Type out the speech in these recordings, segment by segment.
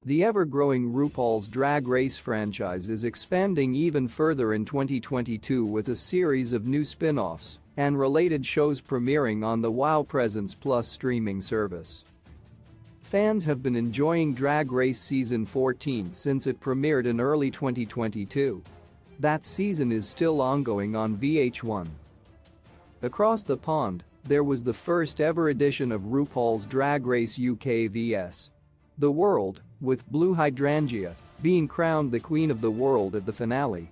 The ever-growing RuPaul's Drag Race franchise is expanding even further in 2022 with a series of new spin-offs and related shows premiering on the WoW Presence Plus streaming service. Fans have been enjoying Drag Race Season 14 since it premiered in early 2022. That season is still ongoing on VH1. Across the pond, there was the first ever edition of RuPaul's Drag Race UK vs. The World, with Blue Hydrangea being crowned the Queen of the World at the finale.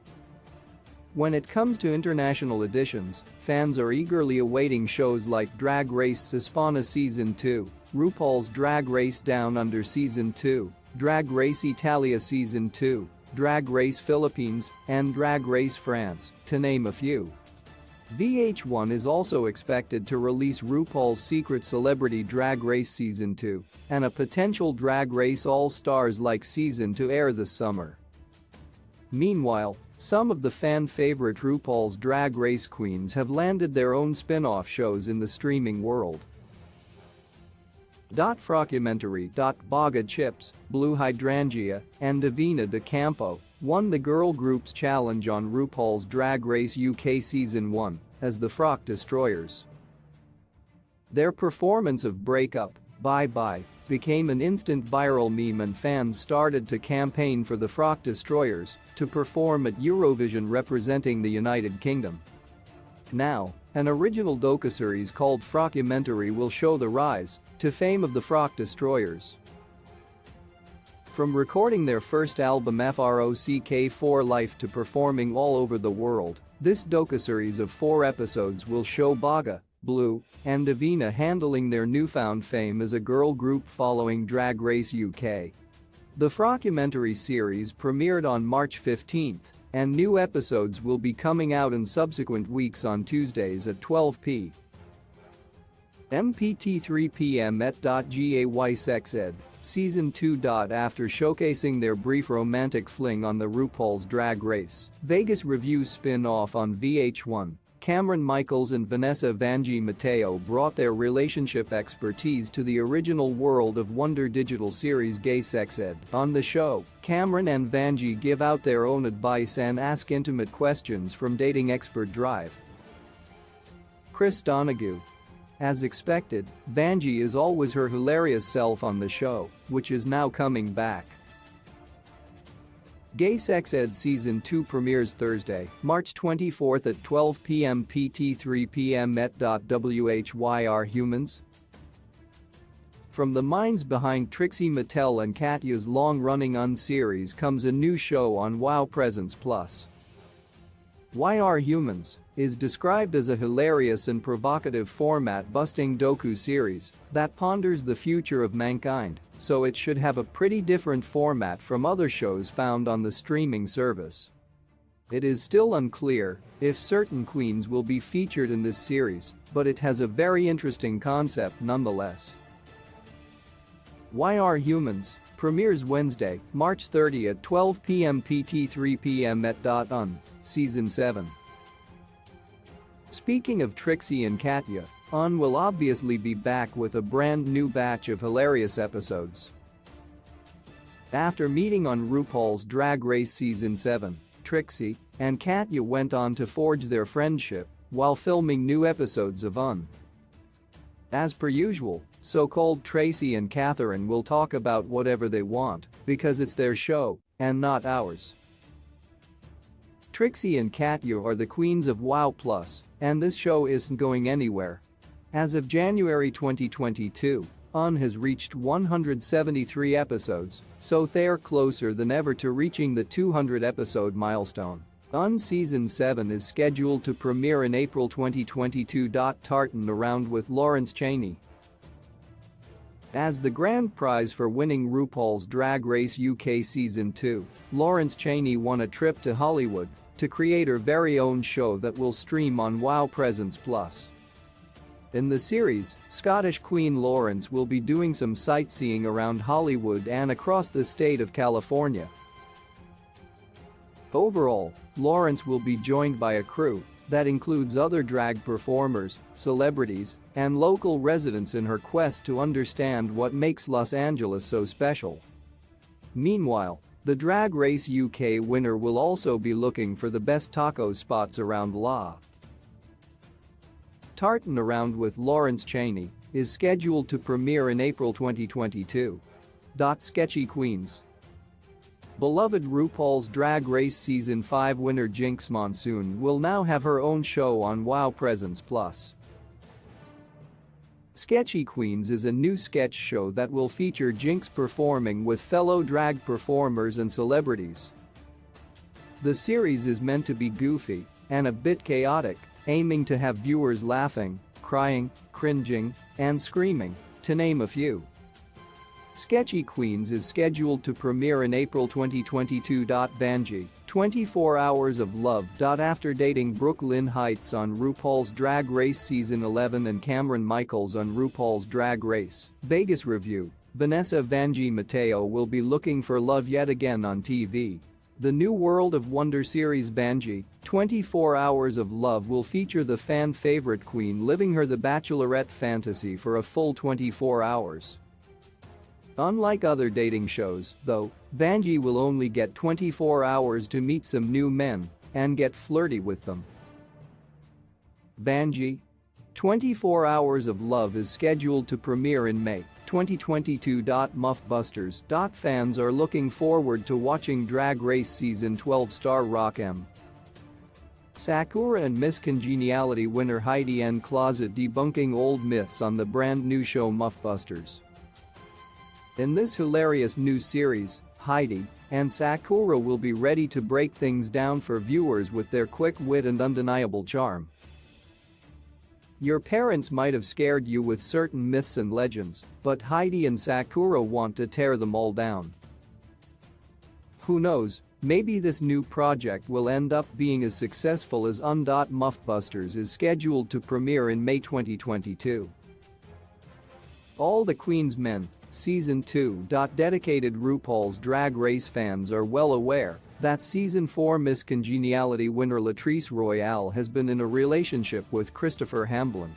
When it comes to international editions, fans are eagerly awaiting shows like Drag Race Hispana Season 2, RuPaul's Drag Race Down Under Season 2, Drag Race Italia Season 2, Drag Race Philippines, and Drag Race France, to name a few. VH1 is also expected to release RuPaul's Secret Celebrity Drag Race Season 2 and a potential Drag Race All-Stars-like season to air this summer. Meanwhile, some of the fan-favorite RuPaul's Drag Race queens have landed their own spin-off shows in the streaming world. Frockumentary. Baga Chips, Blue Hydrangea, and Davina De Campo won the girl groups challenge on RuPaul's Drag Race UK Season 1 as the Frock Destroyers. Their performance of Break Up, Bye Bye became an instant viral meme, and fans started to campaign for the Frock Destroyers to perform at Eurovision representing the United Kingdom. Now, an original docuseries called Frockumentary will show the rise to fame of the Frock Destroyers. From recording their first album FROCK for Life to performing all over the world, this docuseries of 4 episodes will show Baga, Blue, and Davina handling their newfound fame as a girl group following Drag Race UK. The Frockumentary series premiered on March 15, and new episodes will be coming out in subsequent weeks on Tuesdays at 12 p.m. MPT3PM at GAY Sexed, Season 2. After showcasing their brief romantic fling on the RuPaul's Drag Race Vegas Review spin-off on VH1, Cameron Michaels and Vanessa Vanjie Mateo brought their relationship expertise to the original World of Wonder digital series Gay Sex Ed. On the show, Cameron and Vanjie give out their own advice and ask intimate questions from dating expert Drive. Chris Donahue. As expected, Vanjie is always her hilarious self on the show, which is now coming back. Gay Sex Ed Season 2 premieres Thursday, March 24 at 12 p.m. PT 3 p.m. at WHYR Humans. From the minds behind Trixie Mattel and Katya's long-running UN series comes a new show on WoW Presence Plus. Why Are Humans is described as a hilarious and provocative format-busting docu-series that ponders the future of mankind, so it should have a pretty different format from other shows found on the streaming service. It is still unclear if certain queens will be featured in this series, but it has a very interesting concept nonetheless. Why Are Humans premieres Wednesday, March 30 at 12 p.m. PT 3 p.m. at UN, Season 7. Speaking of Trixie and Katya, UN will obviously be back with a brand new batch of hilarious episodes. After meeting on RuPaul's Drag Race Season 7, Trixie and Katya went on to forge their friendship while filming new episodes of UN. As per usual, so-called Tracy and Catherine will talk about whatever they want because it's their show and not ours. Trixie and Katya are the queens of WoW Plus, and this show isn't going anywhere. As of January 2022, UN has reached 173 episodes, so they're closer than ever to reaching the 200-episode milestone. UN Season 7 is scheduled to premiere in April 2022. Tartan around with Lawrence Chaney. As the grand prize for winning RuPaul's Drag Race UK Season 2, Lawrence Chaney won a trip to Hollywood to create her very own show that will stream on WoW Presence Plus. In the series, Scottish Queen Lawrence will be doing some sightseeing around Hollywood and across the state of California. Overall, Lawrence will be joined by a crew that includes other drag performers, celebrities, and local residents in her quest to understand what makes Los Angeles so special. Meanwhile, the Drag Race UK winner will also be looking for the best taco spots around La. Tartan Around with Lawrence Chaney is scheduled to premiere in April 2022. Sketchy Queens. Beloved RuPaul's Drag Race Season 5 winner Jinx Monsoon will now have her own show on WOW Presence Plus. Sketchy Queens is a new sketch show that will feature Jinx performing with fellow drag performers and celebrities. The series is meant to be goofy and a bit chaotic, aiming to have viewers laughing, crying, cringing, and screaming, to name a few. Sketchy Queens is scheduled to premiere in April 2022. Vanjie, 24 Hours of Love. After dating Brooklyn Heights on RuPaul's Drag Race Season 11 and Cameron Michaels on RuPaul's Drag Race Vegas review, Vanessa Vanjie Mateo will be looking for love yet again on TV. The new World of Wonder series Vanjie, 24 Hours of Love will feature the fan favorite queen living her The Bachelorette fantasy for a full 24 hours. Unlike other dating shows, though, Vanjie will only get 24 hours to meet some new men and get flirty with them. Vanjie, 24 Hours of Love is scheduled to premiere in May 2022. Muffbusters. Fans are looking forward to watching Drag Race Season 12 star Rock M. Sakura and Miss Congeniality winner Heidi N. Closet debunking old myths on the brand new show Muffbusters. In this hilarious new series, Heidi and Sakura will be ready to break things down for viewers with their quick wit and undeniable charm. Your parents might have scared you with certain myths and legends, but Heidi and Sakura want to tear them all down. Who knows, maybe this new project will end up being as successful as Muffbusters is scheduled to premiere in May 2022. All the Queen's Men Season 2. Dedicated RuPaul's Drag Race fans are well aware that Season 4 Miss Congeniality winner Latrice Royale has been in a relationship with Christopher Hamblin.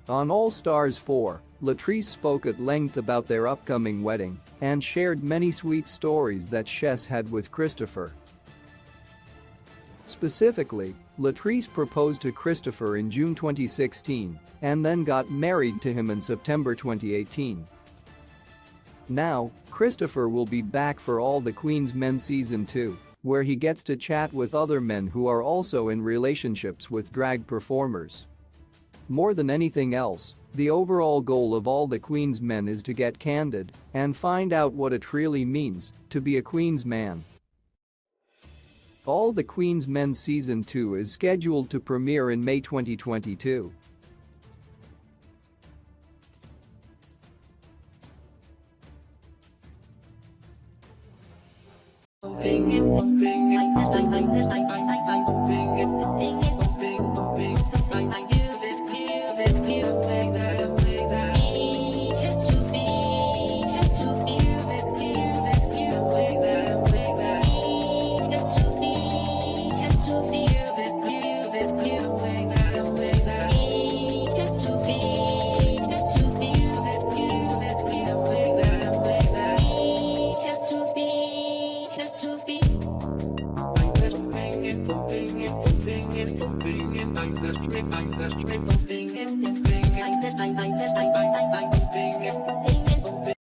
On All Stars 4, Latrice spoke at length about their upcoming wedding and shared many sweet stories that Chess had with Christopher. Specifically, Latrice proposed to Christopher in June 2016 and then got married to him in September 2018. Now, Christopher will be back for All the Queen's Men Season 2, where he gets to chat with other men who are also in relationships with drag performers. More than anything else, the overall goal of All the Queen's Men is to get candid and find out what it really means to be a Queen's man. All the Queen's Men Season 2 is scheduled to premiere in May 2022. Bumping it, bumping it, like this, bumping it, bumping it, bumping, bumping, I give it, like that, like that. Just to feel this, like that, like that. Just to feel this, like that, like that. Just to feel this, like that, like that. Just to feel. Like this, pumping it, like this, pumping